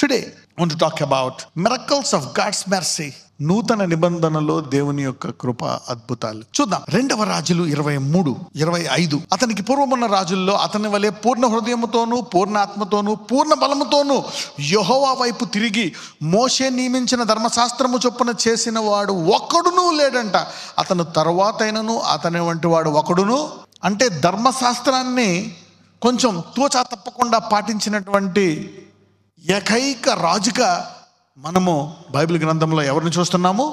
Today I want to talk about miracles of God's mercy. నూతన నిబంధనలో దేవుని యొక్క కృప అద్భుతాలు చూద్దాం. 2వ రాజులు 23:25. అతనికి పూర్వమున్న రాజుల్లో అతని వలె పూర్ణ హృదయముతోనూ పూర్ణ ఆత్మతోనూ పూర్ణ బలముతోనూ యెహోవా వైపు తిరిగి మోషే నియమించిన ధర్మశాస్త్రము చొప్పున చేసిన వాడు ఒకడునూ లేడంట. అతను తర్వాతైనను అతని వంటి వాడు ఒకడును. అంటే ధర్మశాస్త్రాన్ని కొంచెం తూచా తప్పకుండా పాటించినటువంటి ఏకైక రాజుగా మనము బైబిల్ గ్రంథంలో ఎవరిని చూస్తున్నాము?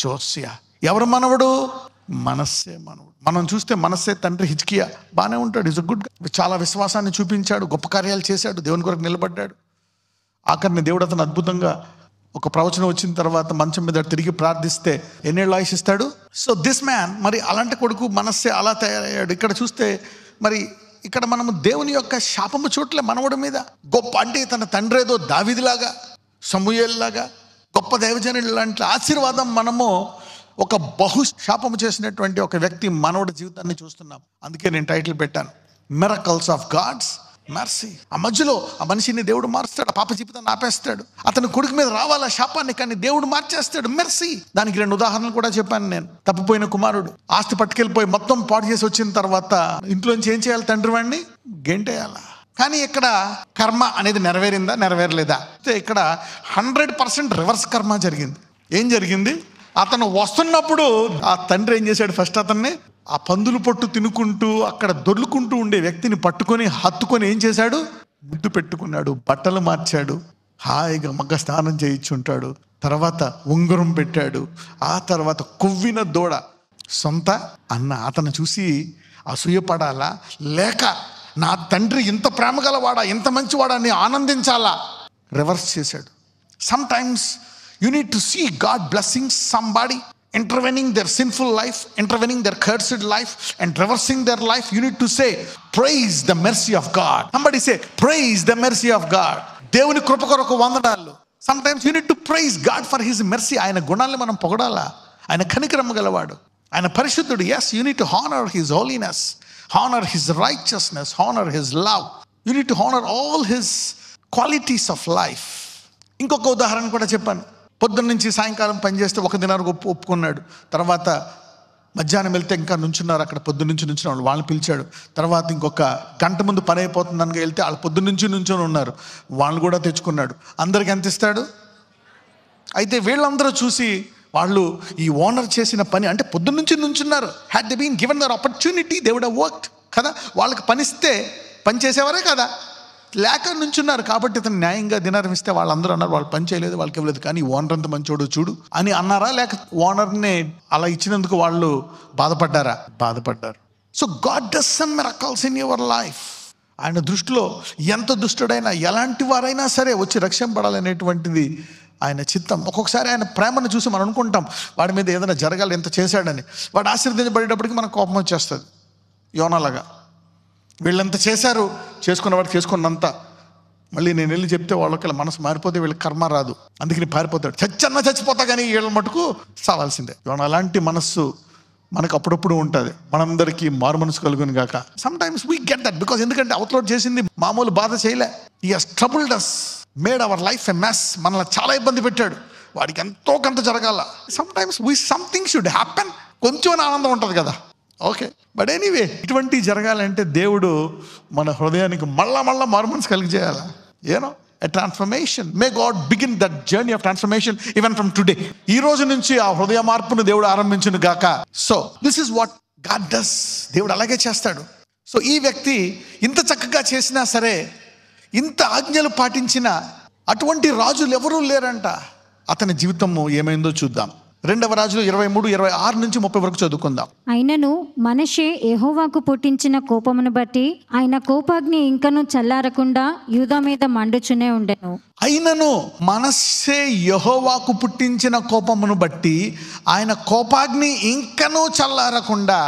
జోసియా. ఎవరు మనవడు? మనస్సే మనవడు. మనం చూస్తే మనస్సే తండ్రి హిజ్కియా బాగానే ఉంటాడు. Is a good. చాలా విశ్వాసాన్ని చూపించాడు, గొప్ప కార్యాలు చేశాడు, దేవుని కొరకు నిలబడ్డాడు. ఆఖరిని దేవుడు అతను అద్భుతంగా ఒక ప్రవచనం వచ్చిన తర్వాత మంచం మీద తిరిగి ప్రార్థిస్తే ఎన్నేళ్ళు ఆయుషిస్తాడు. సో దిస్ మ్యాన్, మరి అలాంటి కొడుకు మనస్సే అలా తయారయ్యాడు. ఇక్కడ చూస్తే మరి ఇక్కడ మనము దేవుని యొక్క శాపము చూడలే మనవడి మీద. గొప్ప అంటే తన తండ్రి ఏదో దావీదులాగా, సమూయేలులాగా గొప్ప దైవజనుడు లాంటి ఆశీర్వాదం మనము ఒక శాపము చేసినటువంటి ఒక వ్యక్తి మనవడి జీవితాన్ని చూస్తున్నాం. అందుకే నేను టైటిల్ పెట్టాను, మిరకల్స్ ఆఫ్ గాడ్స్ మెర్సీ. ఆ మధ్యలో ఆ మనిషిని దేవుడు మారుస్తాడు, ఆ పాప జీవితాన్ని ఆపేస్తాడు. అతని కొడుకు మీద రావాల శాపాన్ని, కానీ దేవుడు మార్చేస్తాడు. మెర్సీ. దానికి 2 ఉదాహరణలు కూడా చెప్పాను నేను. తప్పిపోయిన కుమారుడు ఆస్తి పట్టుకెళ్ళిపోయి మొత్తం పాడు చేసి వచ్చిన తర్వాత ఇంట్లోంచి ఏం చేయాలి? తండ్రి వాడిని గెంటేయాలా. కానీ ఇక్కడ కర్మ అనేది నెరవేరిందా? నెరవేరలేదా? ఇక్కడ 100% రివర్స్ కర్మ జరిగింది. ఏం జరిగింది? అతను వస్తున్నప్పుడు ఆ తండ్రి ఏం చేశాడు? ఫస్ట్ అతన్ని ఆ పందులు పొట్టు తినుకుంటూ అక్కడ దొర్లుకుంటూ ఉండే వ్యక్తిని పట్టుకొని హత్తుకొని ఏం చేశాడు? ముద్దు పెట్టుకున్నాడు, బట్టలు మార్చాడు, హాయిగా మగ్గ స్నానం చేయించుంటాడు. తర్వాత ఉంగరం పెట్టాడు. ఆ తర్వాత కొవ్విన దూడ సొంత అన్న. అతను చూసి అసూయపడాలా, లేక నా తండ్రి ఇంత ప్రేమ గలవాడా, ఇంత మంచివాడా అని ఆనందించాలా? రివర్స్ చేశాడు. Sometimes you need to see God blessing somebody, intervening their sinful life, intervening their cursed life and reversing their life. You need to say, praise the mercy of God. Somebody say, praise the mercy of God. దేవుని కృప కొరకు వందనాలు. Sometimes you need to praise God for his mercy. ఆయన గుణాలను మనం పొగడాలా. ఆయన కనికరము గలవాడు, ఆయన పరిశుద్ధుడు. Yes, you need to honor his holiness, honor his righteousness, honor his love. You need to honor all his qualities of life. ఇంకొక ఉదాహరణ కూడా చెప్పాను. పొద్దున్న నుంచి సాయంకాలం పనిచేస్తే 1 దినార్ ఒప్పుకున్నాడు. తర్వాత మధ్యాహ్నం వెళ్తే ఇంకా నుంచున్నారు అక్కడ. పొద్దున్న నుంచి నుంచున్న వాళ్ళని పిలిచాడు. తర్వాత ఇంకొక గంట ముందు పని అయిపోతుంది అనగా వెళ్తే వాళ్ళు పొద్దున్న నుంచి నుంచొని ఉన్నారు, వాళ్ళని కూడా తెచ్చుకున్నాడు. అందరికి ఎంత ఇస్తాడు? అయితే వీళ్ళందరూ చూసి వాళ్ళు ఈ ఓనర్ చేసిన పని, అంటే పొద్దున్న నుంచి నుంచున్నారు, had they been given their opportunity they would have worked కదా. వాళ్ళకి పనిస్తే పని చేసేవారే కదా, లేక నుంచున్నారు. కాబట్టి ఇతను న్యాయంగా దినారం ఇస్తే వాళ్ళందరూ అన్నారు వాళ్ళు పని చేయలేదు, వాళ్ళకి ఇవ్వలేదు. కానీ ఓనర్ అంత మంచోడు చూడు అని అన్నారా? లేక ఓనర్ని అలా ఇచ్చినందుకు వాళ్ళు బాధపడ్డారా? బాధపడ్డారు. So God does some miracles in your life. ఆయన దృష్టిలో ఎంత దుష్టుడైనా ఎలాంటి వారైనా సరే వచ్చి రక్షింపడాలనేటువంటిది ఆయన చిత్తం. ఒక్కొక్కసారి ఆయన ప్రేమను చూసి మనం అనుకుంటాం వాడి మీద ఏదైనా జరగాలి, ఎంత చేశాడని. వాడు ఆశీర్వదించబడేటప్పటికి మనకు కోపం వచ్చేస్తుంది. యోనాలాగా వీళ్ళంత చేశారు, చేసుకున్న వాడికి చేసుకున్నంత. మళ్ళీ నేను వెళ్ళి చెప్తే వాళ్ళకి మనసు మారిపోతే వీళ్ళకి కర్మ రాదు, అందుకని పారిపోతాడు. చచ్చిపోతా కానీ వీళ్ళ మటుకు చావాల్సిందే. అలాంటి మనస్సు మనకు అప్పుడప్పుడు ఉంటుంది. మనందరికీ మారు మనసు కలుగును గాక. Some times we get that because ఎందుకంటే అవతల చేసింది మామూలు బాధ చేయలే. He has troubled us, made our life a mess. మనల్ని చాలా ఇబ్బంది పెట్టాడు. వాడికి ఎంతో కొంత జరగాల. Some times something should happen. కొంచెం ఆనందం ఉంటుంది కదా, ఓకే. బట్ ఎనీవే ఇటువంటి జరగాలంటే దేవుడు మన హృదయానికి మళ్ళా మారు మనసు కలిగజేయాలి. You know a transformation. May God begin that journey of transformation even from today. ఈ రోజు నుంచి ఆ హృదయ మార్పును దేవుడు ఆరంభించును గాక. So this is what God does. దేవుడు అలాగే చేస్తాడు. సో ఈ వ్యక్తి ఇంత చక్కగా చేసినా సరే, ఇంత ఆజ్ఞలు పాటించిన అటువంటి రాజులు ఎవరూ లేరంట. అతని జీవితము ఏమైందో చూద్దాం. 2వ రాజులు 23:26 నుంచి 30 వరకు చదువుకుందాం. అయినను మనష్షే యెహోవాకు పుట్టించిన కోపమును బట్టి ఆయన కోపాగ్ని ఇంకను చల్లారకుండా యూదా మీద మండుచునే ఉండెను. అయినను మనష్షే యెహోవాకు పుట్టించిన కోపమును బట్టి ఆయన కోపాగ్ని ఇంకను చల్లారకుండా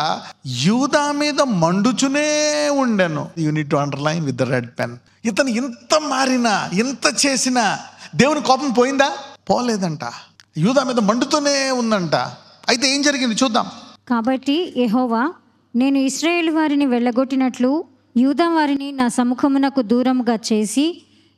యూదా మీద మండుచునే ఉండెను. You need to underline with the red pen. ఇతను ఇంత మారినా, ఇంత చేసినా దేవుని కోపం పోయిందా? పోలేదంట. యూదా మీద మండుతూనే ఉందంట. అయితే ఏం జరిగింది చూద్దాం. కాబట్టి యెహోవా, నేను ఇశ్రాయేలు వారిని వెళ్ళగొట్టినట్లు యూదా వారిని నా సముఖమునకు దూరముగా చేసి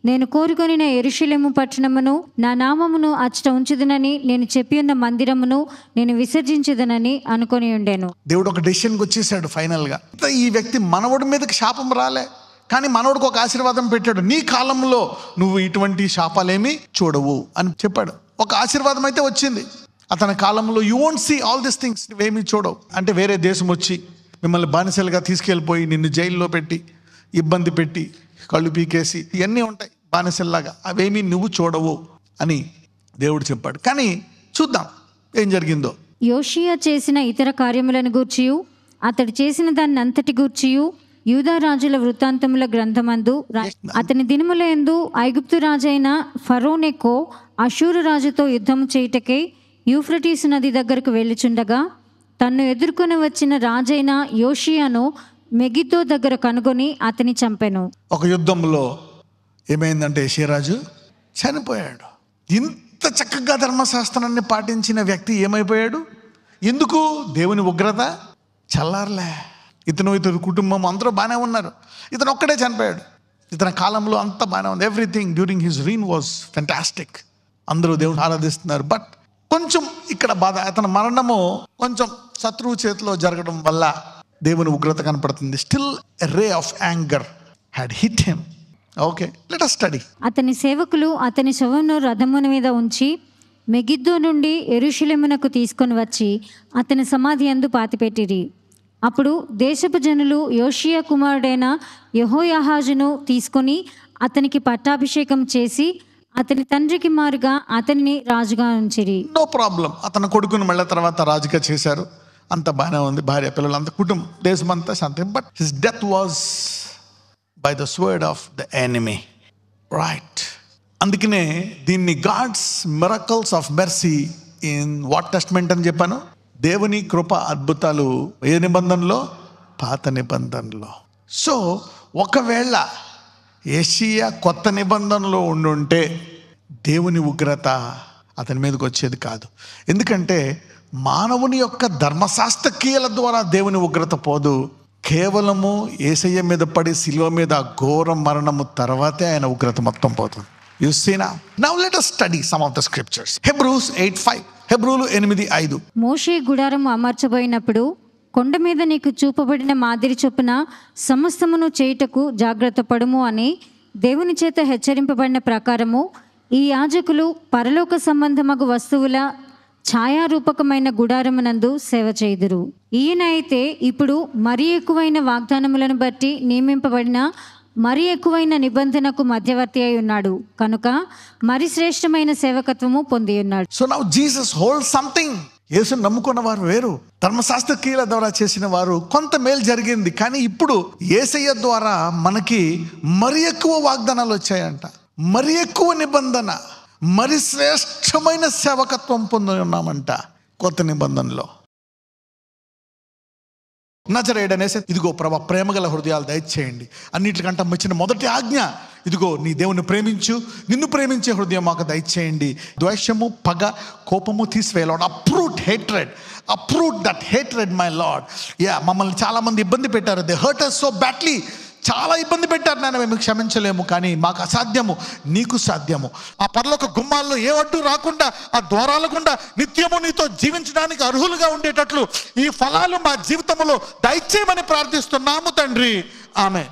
నేను కోరుకొనిన యెరూషలేము పట్టణమును నా నామమును అచ్చట ఉంచుదునని నేను చెప్పి ఉన్న మందిరమును నేను విసర్జించుదనని అనుకొని ఉండెను. దేవుడు ఒక డెసిషన్కి వచ్చేసాడు ఫైనల్గా. ఈ వ్యక్తి మనవడి మీదకి శాపం రాలే, కానీ మనవడికి ఒక ఆశీర్వాదం పెట్టాడు. నీ కాలంలో నువ్వు ఇటువంటి శాపాలేమీ చూడవు అని చెప్పాడు. ఒక ఆశీర్వాదం అయితే వచ్చింది అతని కాలంలో. You won't see all this things, నువ్వేమీ చూడవు. అంటే వేరే దేశం వచ్చి మిమ్మల్ని బానిసలుగా తీసుకెళ్ళిపోయి నిన్ను జైల్లో పెట్టి ఇబ్బంది పెట్టి కళ్ళు పీకేసి ఇవన్నీ ఉంటాయి బానిసల్లాగా, అవేమీ నువ్వు చూడవు అని దేవుడు చెప్పాడు. కానీ చూద్దాం ఏం జరిగిందో. యోషియా చేసిన ఇతర కార్యములను గూర్చియు అతడు చేసిన దాన్ని అంతటి గూర్చియు యూదా రాజుల వృత్తాంతముల గ్రంథమందు అతని దినములందు ఐగుప్తు రాజైన ఫరోనెకో అషూరు రాజుతో యుద్ధము చేయుటకై యూఫ్రటీసు నది దగ్గరకు వెళ్ళుచుండగా తన్ను ఎదుర్కొని వచ్చిన రాజైన యోషియాను మెగిద్దో దగ్గర కనుగొని అతని చంపెను. ఒక యుద్ధంలో ఏమైందంటే యెషయారాజు చనిపోయాడు. ఇంత చక్కగా ధర్మశాస్త్రాన్ని పాటించిన వ్యక్తి ఏమైపోయాడు? ఎందుకు? దేవుని ఉగ్రత చల్లారలే. ఇతని కుటుంబం అందరూ బాగానే ఉన్నారు, ఇతను ఒక్కడే చనిపోయాడు. ఇతని కాలంలో అంతా బాగానే ఉంది. Everything during his reign was fantastic. అందరూ దేవుని ఆరాధిస్తున్నారు. బట్ కొంచెం ఇక్కడ బాధ, అతని మరణము కొంచెం శత్రువు చేతిలో జరగడం వల్ల దేవుని ఉగ్రత కనపడుతుంది. Still a ray of anger had hit him. Okay, let us study. అతని సేవకులు అతని శవమును రథమున మీద ఉంచి మెగిద్దో నుండి యెరూషలేమునకు తీసుకొని వచ్చి అతని సమాధి యందు పాతిపెట్టిరి. అప్పుడు దేశపు జనులు యోషియా కుమారుడైన యెహోయాహాజును తీసుకొని అతనికి పట్టాభిషేకం చేసి అతని తండ్రికి మారుగా అతన్ని రాజుగా ఉంచిరి. No problem. అతని కొడుకును మళ్ళీ తర్వాత రాజుగా చేశారు. అంత బాగానే ఉంది, భార్య పిల్లలు అంత కుటుంబం దేశమంతా శాంతి. But his death was by the sword of the enemy, right? అందుకనే దీన్ని God's miracles of mercy in what testament అని చెప్పాను. దేవుని కృప అద్భుతాలు ఏ నిబంధనలో? పాత నిబంధనలో. సో ఒకవేళ యెషయా కొత్త నిబంధనలో ఉండుంటే దేవుని ఉగ్రత అతని మీదకి వచ్చేది కాదు. ఎందుకంటే మానవుని యొక్క ధర్మశాస్త్ర క్రియల ద్వారా దేవుని ఉగ్రత పోదు. కేవలము యేసయ్య మీద పడి శిలువ మీద ఘోర మరణము తర్వాతే ఆయన ఉగ్రత మొత్తం పోతుంది. You see now? Now let us study some of the scriptures. Hebrews 8:5. హెబ్రీయులు 8:5. మోషే గుడారము అమర్చబోయినప్పుడు కొండ మీద నీకు చూపబడిన మాదిరి చొప్పున సమస్తమును చేయుటకు జాగ్రత్త పడుము అని దేవుని చేత హెచ్చరింపబడిన ప్రకారము ఈ యాజకులు పరలోక సంబంధమగు వస్తువుల ఛాయారూపకమైన గుడారమునందు సేవ చేయుదురు. ఈయన అయితే ఇప్పుడు మరి ఎక్కువైన వాగ్దానములను బట్టి నియమింపబడిన మరి ఎక్కువైన నిబంధనకు మధ్యవర్తి అయి ఉన్నాడు కనుక మరి శ్రేష్టమైన సేవకత్వము పొంది ఉన్నాడు. So now Jesus hold something. యేసుని నమ్ముకున్న వారు వేరు, ధర్మశాస్త్ర క్రియల ద్వారా చేసిన వారు కొంత మేలు జరిగింది. కానీ ఇప్పుడు యేసయ్య ద్వారా మనకి మరి ఎక్కువ వాగ్దానాలు వచ్చాయంట, మరి ఎక్కువ నిబంధన, మరి శ్రేష్టమైన సేవకత్వం పొంది ఉన్నామంట కొత్త నిబంధనలో. నజరేయుడనేసి ఇదిగో ప్రభా ప్రేమగల హృదయాలు దయచేయండి, అన్నిటికంటే వచ్చిన మొదటి ఆజ్ఞ ఇదిగో నీ దేవుని ప్రేమించు, నిన్ను ప్రేమించే హృదయం మాకు దయచేయండి. ద్వేషము, పగ, కోపము తీసివేయ Lord. Uproot that hatred my Lord. మమ్మల్ని చాలామంది ఇబ్బంది పెట్టారు. They hurt us so badly. చాలా ఇబ్బంది పెట్టారు నాయన, మేము క్షమించలేము, కానీ మాకు అసాధ్యము, నీకు సాధ్యము. ఆ పరలోక గుమ్మాల్లో ఏ అడ్డు రాకుండా, ఆ ద్వారాల గుండా నిత్యము నీతో జీవించడానికి అర్హులుగా ఉండేటట్లు ఈ ఫలాలు మా జీవితంలో దయచేయమని ప్రార్థిస్తున్నాము తండ్రి. ఆమేన్.